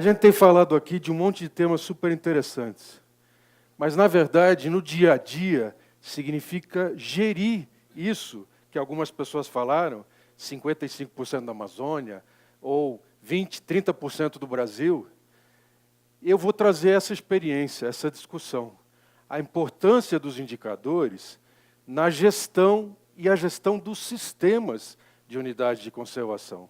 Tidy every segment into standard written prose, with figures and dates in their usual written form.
A gente tem falado aqui de um monte de temas super interessantes, mas, na verdade, no dia a dia, significa gerir isso que algumas pessoas falaram, 55% da Amazônia, ou 20%, 30% do Brasil. Eu vou trazer essa experiência, essa discussão. A importância dos indicadores na gestão e a gestão dos sistemas de unidade de conservação.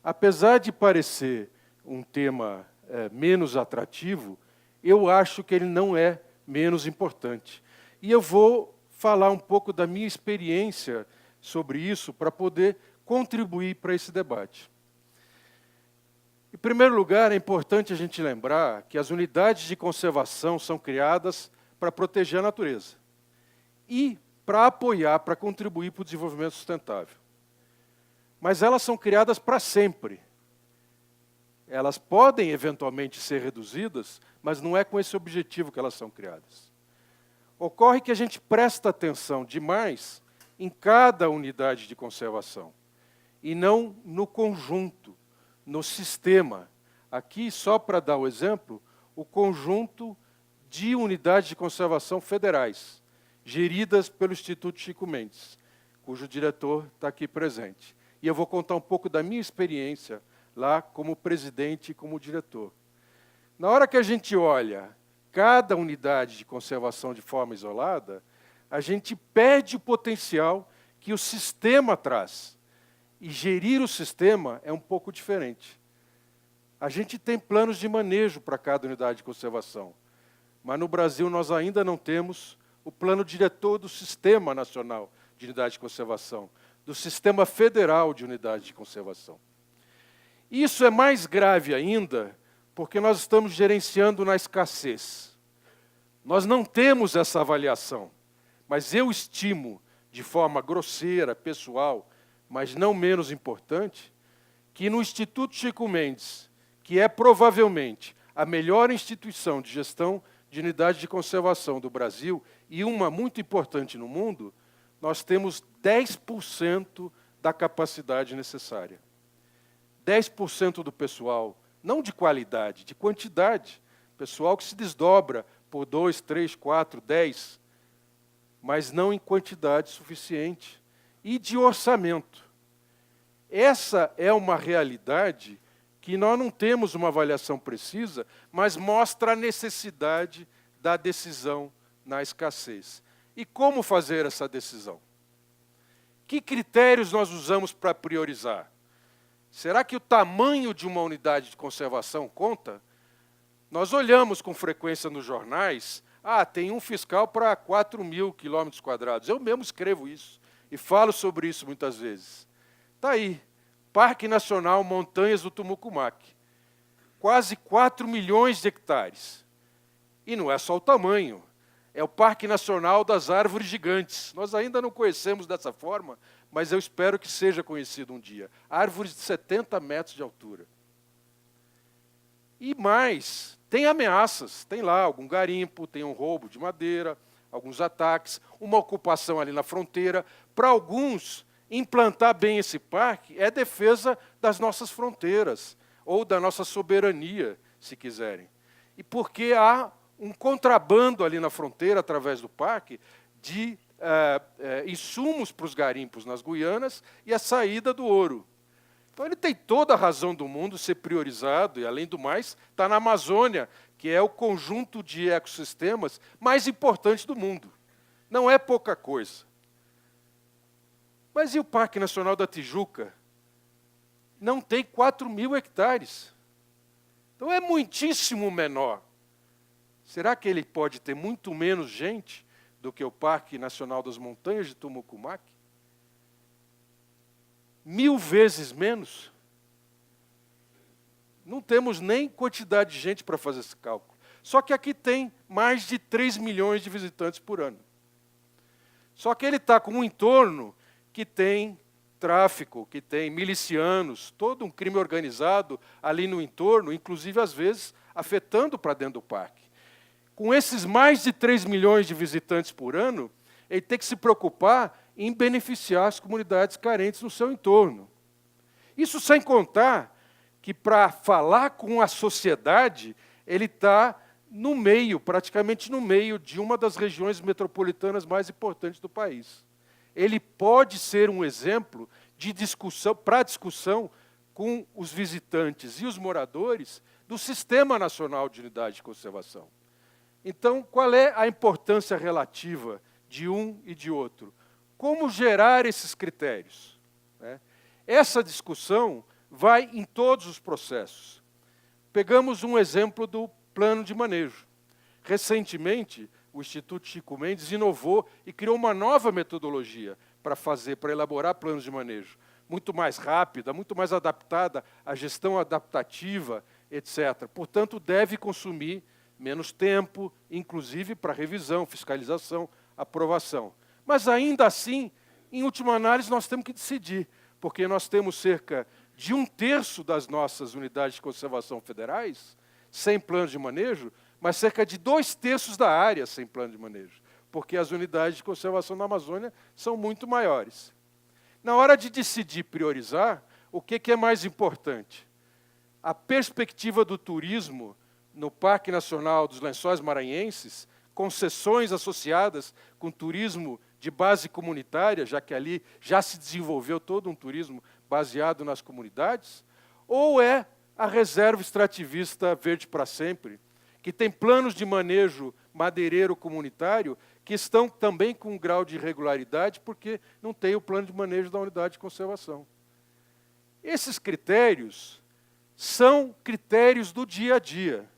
Apesar de parecer um tema menos atrativo, eu acho que ele não é menos importante. E eu vou falar um pouco da minha experiência sobre isso para poder contribuir para esse debate. Em primeiro lugar, é importante a gente lembrar que as unidades de conservação são criadas para proteger a natureza e para apoiar, para contribuir para o desenvolvimento sustentável. Mas elas são criadas para sempre. Elas podem, eventualmente, ser reduzidas, mas não é com esse objetivo que elas são criadas. Ocorre que a gente presta atenção demais em cada unidade de conservação, e não no conjunto, no sistema. Aqui, só para dar o exemplo, o conjunto de unidades de conservação federais, geridas pelo Instituto Chico Mendes, cujo diretor está aqui presente. E eu vou contar um pouco da minha experiência lá como presidente e como diretor. Na hora que a gente olha cada unidade de conservação de forma isolada, a gente perde o potencial que o sistema traz. E gerir o sistema é um pouco diferente. A gente tem planos de manejo para cada unidade de conservação, mas no Brasil nós ainda não temos o plano diretor do Sistema Nacional de Unidade de Conservação, do Sistema Federal de Unidade de Conservação. Isso é mais grave ainda porque nós estamos gerenciando na escassez. Nós não temos essa avaliação, mas eu estimo, de forma grosseira, pessoal, mas não menos importante, que no Instituto Chico Mendes, que é provavelmente a melhor instituição de gestão de unidade de conservação do Brasil e uma muito importante no mundo, nós temos 10% da capacidade necessária. 10% do pessoal, não de qualidade, de quantidade. Pessoal que se desdobra por 2, 3, 4, 10, mas não em quantidade suficiente. E de orçamento. Essa é uma realidade que nós não temos uma avaliação precisa, mas mostra a necessidade da decisão na escassez. E como fazer essa decisão? Que critérios nós usamos para priorizar? Será que o tamanho de uma unidade de conservação conta? Nós olhamos com frequência nos jornais, tem um fiscal para 4.000 quilômetros quadrados. Eu mesmo escrevo isso e falo sobre isso muitas vezes. Está aí, Parque Nacional Montanhas do Tumucumaque. Quase 4 milhões de hectares. E não é só o tamanho, é o Parque Nacional das Árvores Gigantes. Nós ainda não conhecemos dessa forma, mas eu espero que seja conhecido um dia. Árvores de 70 metros de altura. E mais, tem ameaças. Tem lá algum garimpo, tem um roubo de madeira, alguns ataques, uma ocupação ali na fronteira. Para alguns, implantar bem esse parque é defesa das nossas fronteiras, ou da nossa soberania, se quiserem. E porque há um contrabando ali na fronteira, através do parque, de insumos para os garimpos nas Guianas e a saída do ouro. Então ele tem toda a razão do mundo ser priorizado, e além do mais, está na Amazônia, que é o conjunto de ecossistemas mais importante do mundo. Não é pouca coisa. Mas e o Parque Nacional da Tijuca? Não tem 4.000 hectares. Então é muitíssimo menor. Será que ele pode ter muito menos gente do que o Parque Nacional das Montanhas de Tumucumaque? 1000 vezes menos? Não temos nem quantidade de gente para fazer esse cálculo. Só que aqui tem mais de 3 milhões de visitantes por ano. Só que ele está com um entorno que tem tráfico, que tem milicianos, todo um crime organizado ali no entorno, inclusive, às vezes, afetando para dentro do parque. Com esses mais de 3 milhões de visitantes por ano, ele tem que se preocupar em beneficiar as comunidades carentes no seu entorno. Isso sem contar que para falar com a sociedade, ele está no meio, praticamente no meio de uma das regiões metropolitanas mais importantes do país. Ele pode ser um exemplo de discussão, para discussão com os visitantes e os moradores do Sistema Nacional de Unidade de Conservação. Então, qual é a importância relativa de um e de outro? Como gerar esses critérios? Né? Essa discussão vai em todos os processos. Pegamos um exemplo do plano de manejo. Recentemente, o Instituto Chico Mendes inovou e criou uma nova metodologia para elaborar planos de manejo, muito mais rápida, muito mais adaptada à gestão adaptativa, etc. Portanto, deve consumir menos tempo, inclusive para revisão, fiscalização, aprovação. Mas, ainda assim, em última análise, nós temos que decidir, porque nós temos cerca de 1/3 das nossas unidades de conservação federais sem plano de manejo, mas cerca de 2/3 da área sem plano de manejo, porque as unidades de conservação na Amazônia são muito maiores. Na hora de decidir priorizar, o que é mais importante? A perspectiva do turismo no Parque Nacional dos Lençóis Maranhenses, concessões associadas com turismo de base comunitária, já que ali já se desenvolveu todo um turismo baseado nas comunidades, ou é a reserva extrativista Verde para Sempre, que tem planos de manejo madeireiro comunitário que estão também com um grau de irregularidade porque não tem o plano de manejo da unidade de conservação. Esses critérios são critérios do dia a dia.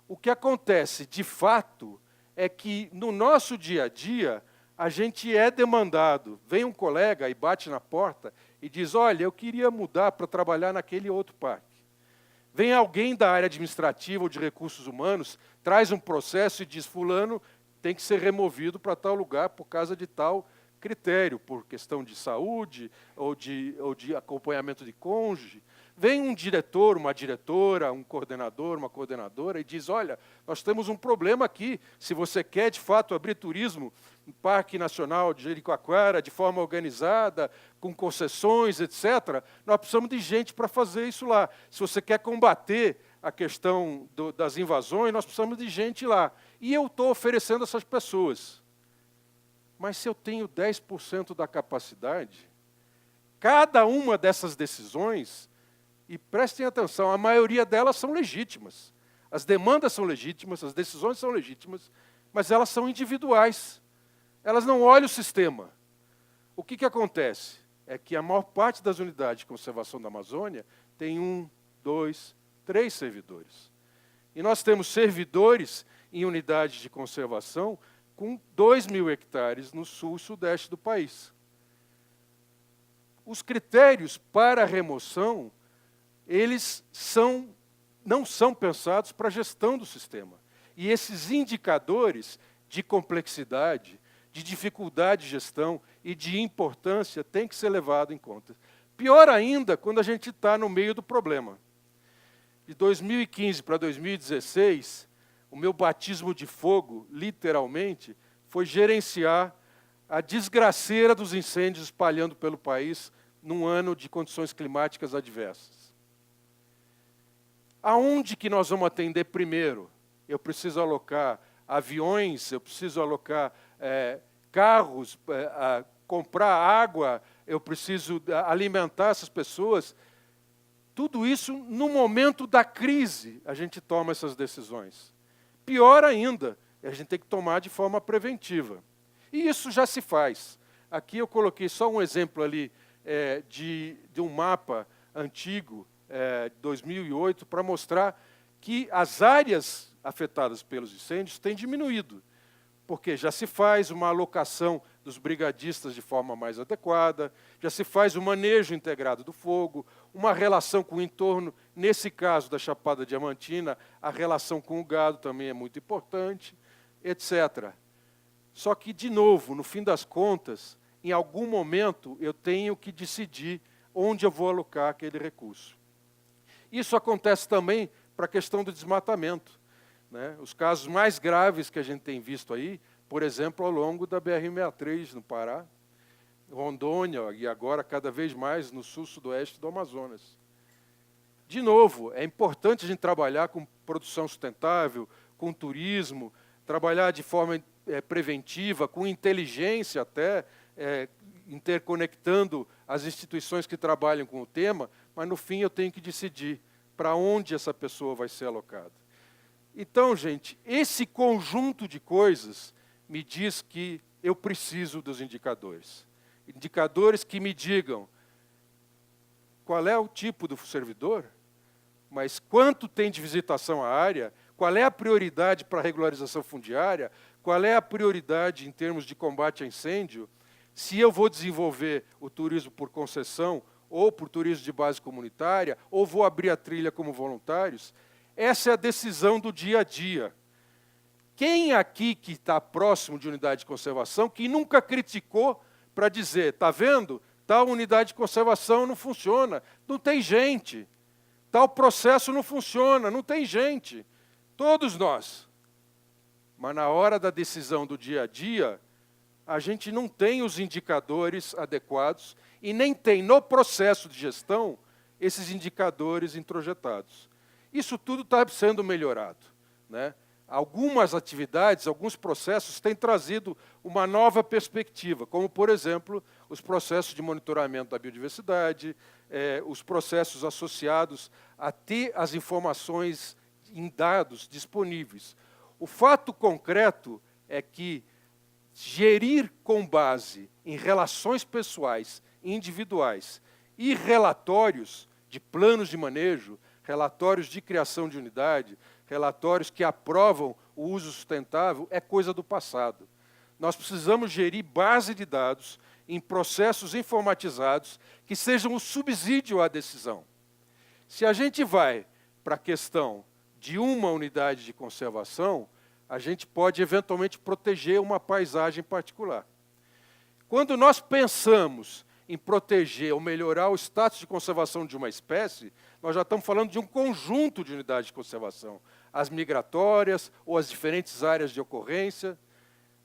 O que acontece, de fato, é que no nosso dia a dia, a gente é demandado. Vem um colega e bate na porta e diz, olha, eu queria mudar para trabalhar naquele outro parque. Vem alguém da área administrativa ou de recursos humanos, traz um processo e diz, fulano tem que ser removido para tal lugar por causa de tal critério, por questão de saúde ou de acompanhamento de cônjuge. Vem um diretor, uma diretora, um coordenador, uma coordenadora e diz, olha, nós temos um problema aqui, se você quer de fato abrir turismo no Parque Nacional de Jericoacoara de forma organizada, com concessões, etc., nós precisamos de gente para fazer isso lá. Se você quer combater a questão das invasões, nós precisamos de gente lá. E eu estou oferecendo essas pessoas. Mas se eu tenho 10% da capacidade, cada uma dessas decisões, e prestem atenção, a maioria delas são legítimas. As demandas são legítimas, as decisões são legítimas, mas elas são individuais. Elas não olham o sistema. O que acontece? É que a maior parte das unidades de conservação da Amazônia tem 1, 2, 3 servidores. E nós temos servidores em unidades de conservação com 2.000 hectares no sul e sudeste do país. Os critérios para a remoção, eles não são pensados para a gestão do sistema. E esses indicadores de complexidade, de dificuldade de gestão e de importância têm que ser levados em conta. Pior ainda, quando a gente está no meio do problema. De 2015 para 2016, o meu batismo de fogo, literalmente, foi gerenciar a desgraceira dos incêndios espalhando pelo país num ano de condições climáticas adversas. Aonde que nós vamos atender primeiro? Eu preciso alocar aviões, eu preciso alocar carros, comprar água, eu preciso alimentar essas pessoas. Tudo isso, no momento da crise, a gente toma essas decisões. Pior ainda, a gente tem que tomar de forma preventiva. E isso já se faz. Aqui eu coloquei só um exemplo ali de um mapa antigo, de 2008, para mostrar que as áreas afetadas pelos incêndios têm diminuído, porque já se faz uma alocação dos brigadistas de forma mais adequada, já se faz o manejo integrado do fogo, uma relação com o entorno, nesse caso da Chapada Diamantina, a relação com o gado também é muito importante, etc. Só que, de novo, no fim das contas, em algum momento eu tenho que decidir onde eu vou alocar aquele recurso. Isso acontece também para a questão do desmatamento, né? Os casos mais graves que a gente tem visto aí, por exemplo, ao longo da BR-63 no Pará, Rondônia e agora cada vez mais no sul-sudoeste do Amazonas. De novo, é importante a gente trabalhar com produção sustentável, com turismo, trabalhar de forma preventiva, com inteligência até, interconectando as instituições que trabalham com o tema, mas no fim eu tenho que decidir para onde essa pessoa vai ser alocada. Então, gente, esse conjunto de coisas me diz que eu preciso dos indicadores. Indicadores que me digam qual é o tipo do servidor, mas quanto tem de visitação à área, qual é a prioridade para a regularização fundiária, qual é a prioridade em termos de combate a incêndio, se eu vou desenvolver o turismo por concessão ou por turismo de base comunitária, ou vou abrir a trilha como voluntários. Essa é a decisão do dia a dia. Quem aqui que está próximo de unidade de conservação, que nunca criticou para dizer, está vendo? Tal unidade de conservação não funciona, não tem gente. Tal processo não funciona, não tem gente. Todos nós. Mas na hora da decisão do dia a dia, a gente não tem os indicadores adequados e nem tem no processo de gestão esses indicadores introjetados. Isso tudo está sendo melhorado, né? Algumas atividades, alguns processos têm trazido uma nova perspectiva, como, por exemplo, os processos de monitoramento da biodiversidade, os processos associados a ter as informações em dados disponíveis. O fato concreto é que gerir com base em relações pessoais, individuais e relatórios de planos de manejo, relatórios de criação de unidade, relatórios que aprovam o uso sustentável, é coisa do passado. Nós precisamos gerir base de dados em processos informatizados que sejam o subsídio à decisão. Se a gente vai para a questão de uma unidade de conservação, a gente pode eventualmente proteger uma paisagem particular. Quando nós pensamos em proteger ou melhorar o status de conservação de uma espécie, nós já estamos falando de um conjunto de unidades de conservação, as migratórias ou as diferentes áreas de ocorrência.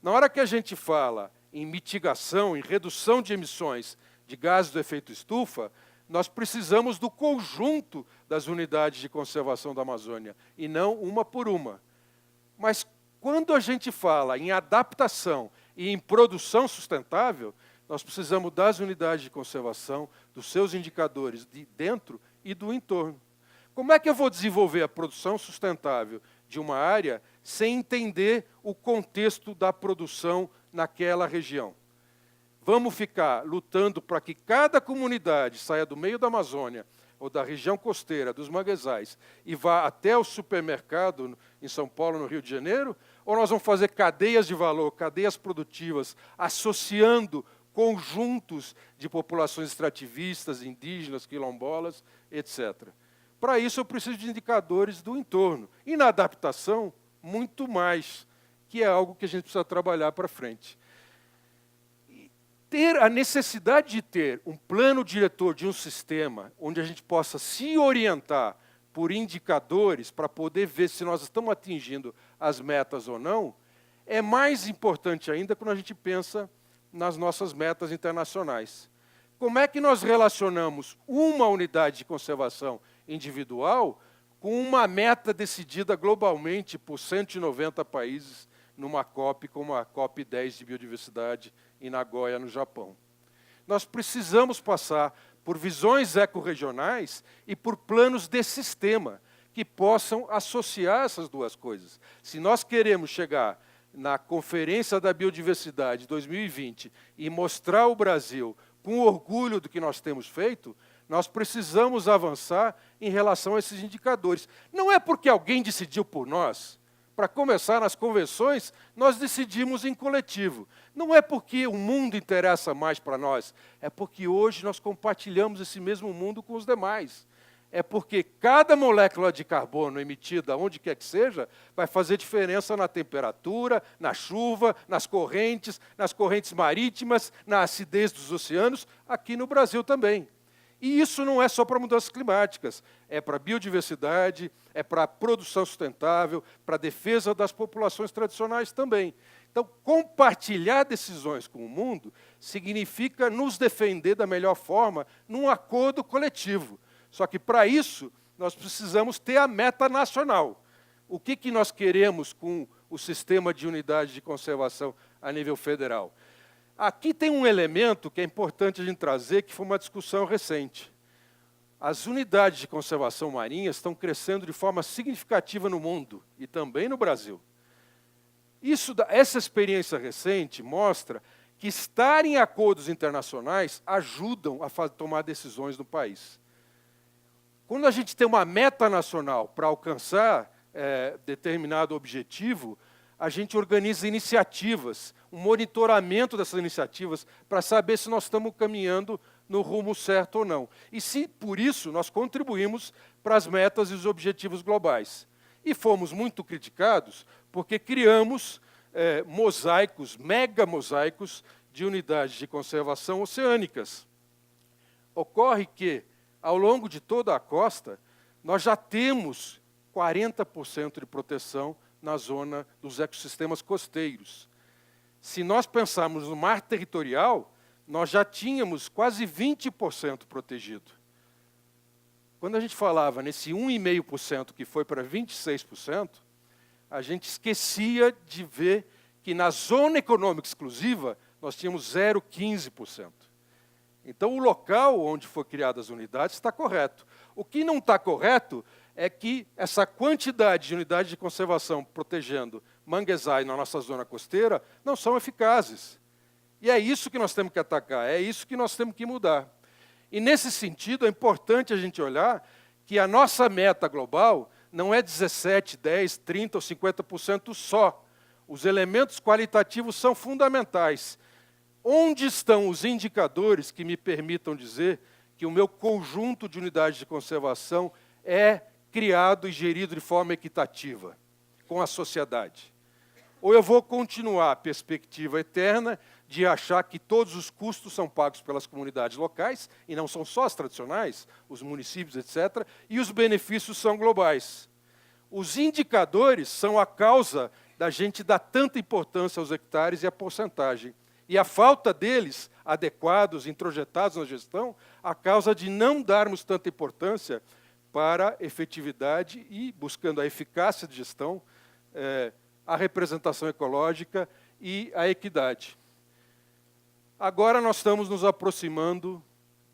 Na hora que a gente fala em mitigação, em redução de emissões de gases do efeito estufa, nós precisamos do conjunto das unidades de conservação da Amazônia, e não uma por uma. Mas quando a gente fala em adaptação e em produção sustentável, nós precisamos das unidades de conservação, dos seus indicadores de dentro e do entorno. Como é que eu vou desenvolver a produção sustentável de uma área sem entender o contexto da produção naquela região? Vamos ficar lutando para que cada comunidade saia do meio da Amazônia ou da região costeira, dos manguezais, e vá até o supermercado em São Paulo, no Rio de Janeiro? Ou nós vamos fazer cadeias de valor, cadeias produtivas, associando conjuntos de populações extrativistas, indígenas, quilombolas, etc. Para isso, eu preciso de indicadores do entorno. E na adaptação, muito mais, que é algo que a gente precisa trabalhar para frente. Ter a necessidade de ter um plano diretor de um sistema onde a gente possa se orientar por indicadores para poder ver se nós estamos atingindo as metas ou não, é mais importante ainda quando a gente pensa nas nossas metas internacionais. Como é que nós relacionamos uma unidade de conservação individual com uma meta decidida globalmente por 190 países numa COP como a COP10 de biodiversidade em Nagoya, no Japão? Nós precisamos passar por visões ecorregionais e por planos de sistema que possam associar essas duas coisas. Se nós queremos chegar na Conferência da Biodiversidade 2020 e mostrar o Brasil com orgulho do que nós temos feito, nós precisamos avançar em relação a esses indicadores. Não é porque alguém decidiu por nós. Para começar, nas convenções, nós decidimos em coletivo. Não é porque o mundo interessa mais para nós, é porque hoje nós compartilhamos esse mesmo mundo com os demais. É porque cada molécula de carbono emitida, onde quer que seja, vai fazer diferença na temperatura, na chuva, nas correntes marítimas, na acidez dos oceanos, aqui no Brasil também. E isso não é só para mudanças climáticas, é para a biodiversidade, é para a produção sustentável, para a defesa das populações tradicionais também. Então, compartilhar decisões com o mundo significa nos defender da melhor forma num acordo coletivo. Só que, para isso, nós precisamos ter a meta nacional. O que nós queremos com o sistema de unidade de conservação a nível federal? Aqui tem um elemento que é importante a gente trazer, que foi uma discussão recente. As unidades de conservação marinha estão crescendo de forma significativa no mundo e também no Brasil. Essa experiência recente mostra que estar em acordos internacionais ajudam a tomar decisões no país. Quando a gente tem uma meta nacional para alcançar determinado objetivo, a gente organiza iniciativas, um monitoramento dessas iniciativas para saber se nós estamos caminhando no rumo certo ou não. E se, por isso, nós contribuímos para as metas e os objetivos globais. E fomos muito criticados porque criamos mosaicos, mega mosaicos, de unidades de conservação oceânicas. Ocorre que, ao longo de toda a costa, nós já temos 40% de proteção na zona dos ecossistemas costeiros. Se nós pensarmos no mar territorial, nós já tínhamos quase 20% protegido. Quando a gente falava nesse 1,5% que foi para 26%, a gente esquecia de ver que na zona econômica exclusiva nós tínhamos 0,15%. Então o local onde foram criadas as unidades está correto. O que não está correto é que essa quantidade de unidades de conservação protegendo manguezais na nossa zona costeira não são eficazes. E é isso que nós temos que atacar, é isso que nós temos que mudar. E nesse sentido é importante a gente olhar que a nossa meta global não é 17, 10, 30 ou 50% só. Os elementos qualitativos são fundamentais. Onde estão os indicadores que me permitam dizer que o meu conjunto de unidades de conservação é criado e gerido de forma equitativa com a sociedade? Ou eu vou continuar a perspectiva eterna de achar que todos os custos são pagos pelas comunidades locais, e não são só as tradicionais, os municípios, etc., e os benefícios são globais. Os indicadores são a causa da gente dar tanta importância aos hectares e à porcentagem. E a falta deles, adequados, introjetados na gestão, a causa de não darmos tanta importância para a efetividade e, buscando a eficácia de gestão, a representação ecológica e a equidade. Agora nós estamos nos aproximando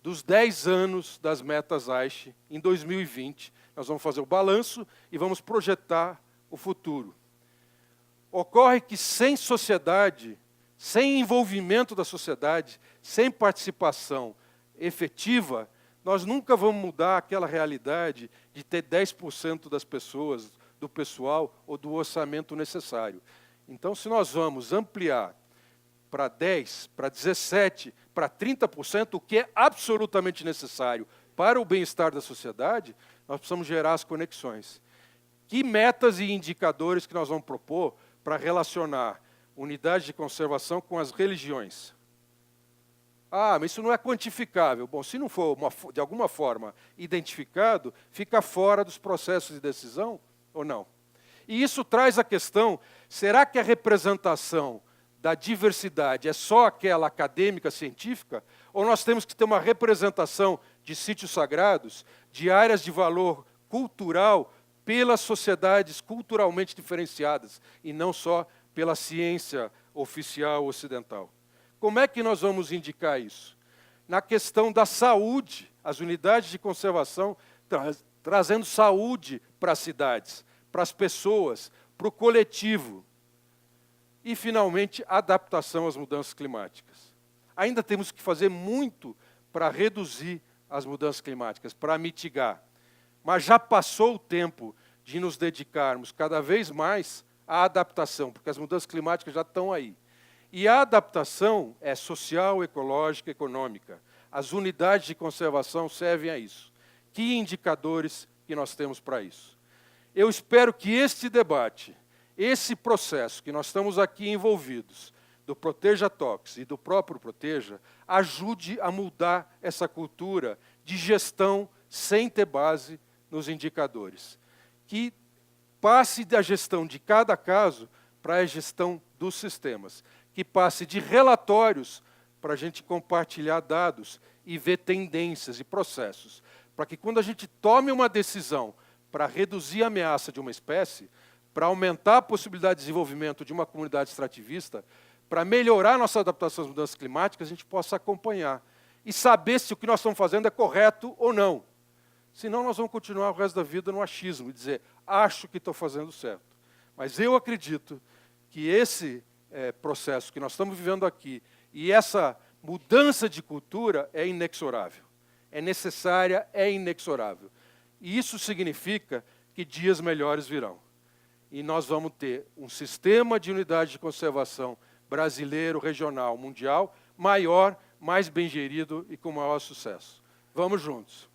dos 10 anos das metas Aichi. Em 2020, nós vamos fazer o balanço e vamos projetar o futuro. Ocorre que sem sociedade, sem envolvimento da sociedade, sem participação efetiva, nós nunca vamos mudar aquela realidade de ter 10% das pessoas, do pessoal ou do orçamento necessário. Então, se nós vamos ampliar para 10%, para 17%, para 30%, o que é absolutamente necessário para o bem-estar da sociedade, nós precisamos gerar as conexões. Que metas e indicadores que nós vamos propor para relacionar unidade de conservação com as religiões? Ah, mas isso não é quantificável. Bom, se não for de alguma forma identificado, fica fora dos processos de decisão ou não? E isso traz a questão, será que a representação da diversidade é só aquela acadêmica, científica, ou nós temos que ter uma representação de sítios sagrados, de áreas de valor cultural, pelas sociedades culturalmente diferenciadas, e não só pela ciência oficial ocidental? Como é que nós vamos indicar isso? Na questão da saúde, as unidades de conservação trazendo saúde para as cidades, para as pessoas, para o coletivo. E, finalmente, adaptação às mudanças climáticas. Ainda temos que fazer muito para reduzir as mudanças climáticas, para mitigar. Mas já passou o tempo de nos dedicarmos cada vez mais à adaptação, porque as mudanças climáticas já estão aí. E a adaptação é social, ecológica, econômica. As unidades de conservação servem a isso. Que indicadores que nós temos para isso? Eu espero que este debate, esse processo que nós estamos aqui envolvidos, do Proteja Tox e do próprio Proteja, ajude a mudar essa cultura de gestão sem ter base nos indicadores. Que passe da gestão de cada caso para a gestão dos sistemas. Que passe de relatórios para a gente compartilhar dados e ver tendências e processos. para que quando a gente tome uma decisão para reduzir a ameaça de uma espécie, para aumentar a possibilidade de desenvolvimento de uma comunidade extrativista, para melhorar nossa adaptação às mudanças climáticas, a gente possa acompanhar e saber se o que nós estamos fazendo é correto ou não. Senão nós vamos continuar o resto da vida no achismo e dizer, acho que estou fazendo certo. Mas eu acredito que esse processo que nós estamos vivendo aqui e essa mudança de cultura é inexorável. É necessária, é inexorável. E isso significa que dias melhores virão. E nós vamos ter um sistema de unidade de conservação brasileiro, regional, mundial, maior, mais bem gerido e com maior sucesso. Vamos juntos.